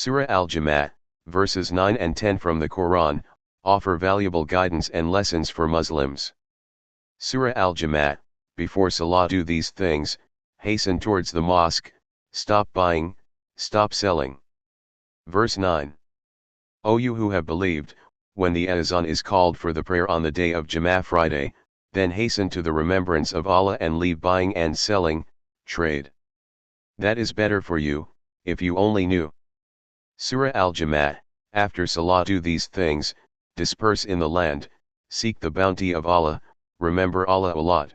Surah Al-Jumu'ah, verses 9 and 10 from the Quran, offer valuable guidance and lessons for Muslims. Surah Al-Jumu'ah, before Salah do these things, hasten towards the mosque, stop buying, stop selling. Verse 9. O you who have believed, when the azan is called for the prayer on the day of Jumu'ah Friday, then hasten to the remembrance of Allah and leave buying and selling, trade. That is better for you, if you only knew. Surah Al-Jumu'ah, after Salah do these things, disperse in the land, seek the bounty of Allah, remember Allah a lot.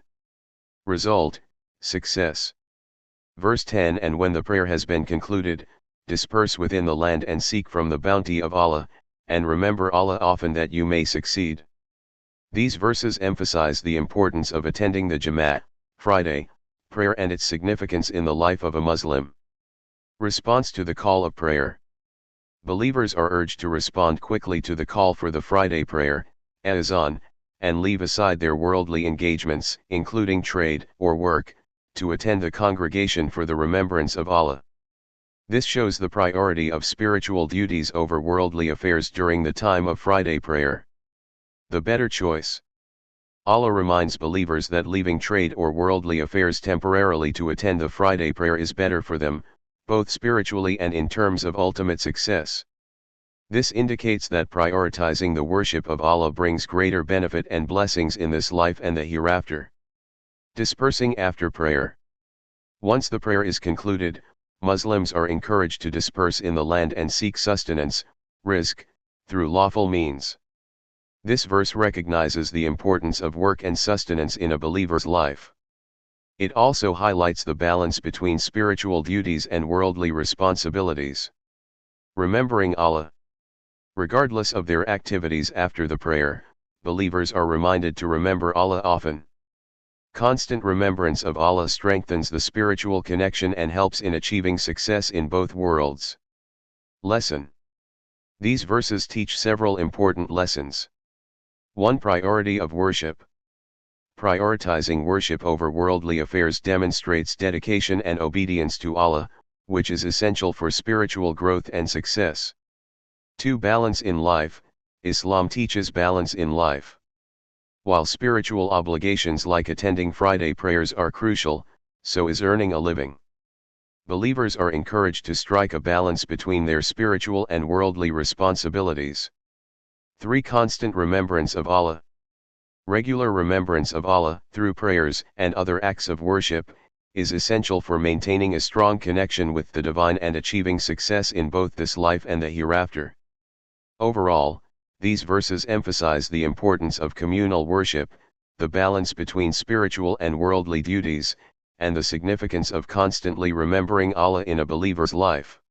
Result, success. Verse 10 And when the prayer has been concluded, disperse within the land and seek from the bounty of Allah, and remember Allah often that you may succeed. These verses emphasize the importance of attending the Jumu'ah, Friday, prayer and its significance in the life of a Muslim. Response to the call of prayer. Believers are urged to respond quickly to the call for the Friday prayer, azan, and leave aside their worldly engagements, including trade or work, to attend the congregation for the remembrance of Allah. This shows the priority of spiritual duties over worldly affairs during the time of Friday prayer. The better choice. Allah reminds believers that leaving trade or worldly affairs temporarily to attend the Friday prayer is better for them, both spiritually and in terms of ultimate success. This indicates that prioritizing the worship of Allah brings greater benefit and blessings in this life and the hereafter. Dispersing after prayer. Once the prayer is concluded, Muslims are encouraged to disperse in the land and seek sustenance, rizq, through lawful means. This verse recognizes the importance of work and sustenance in a believer's life. It also highlights the balance between spiritual duties and worldly responsibilities. Remembering Allah. Regardless of their activities after the prayer, believers are reminded to remember Allah often. Constant remembrance of Allah strengthens the spiritual connection and helps in achieving success in both worlds. Lesson. These verses teach several important lessons. 1. Priority of worship. Prioritizing worship over worldly affairs demonstrates dedication and obedience to Allah, which is essential for spiritual growth and success. 2. Balance in life. Islam teaches balance in life. While spiritual obligations like attending Friday prayers are crucial, so is earning a living. Believers are encouraged to strike a balance between their spiritual and worldly responsibilities. 3. Constant remembrance of Allah. Regular remembrance of Allah, through prayers and other acts of worship, is essential for maintaining a strong connection with the divine and achieving success in both this life and the hereafter. Overall, these verses emphasize the importance of communal worship, the balance between spiritual and worldly duties, and the significance of constantly remembering Allah in a believer's life.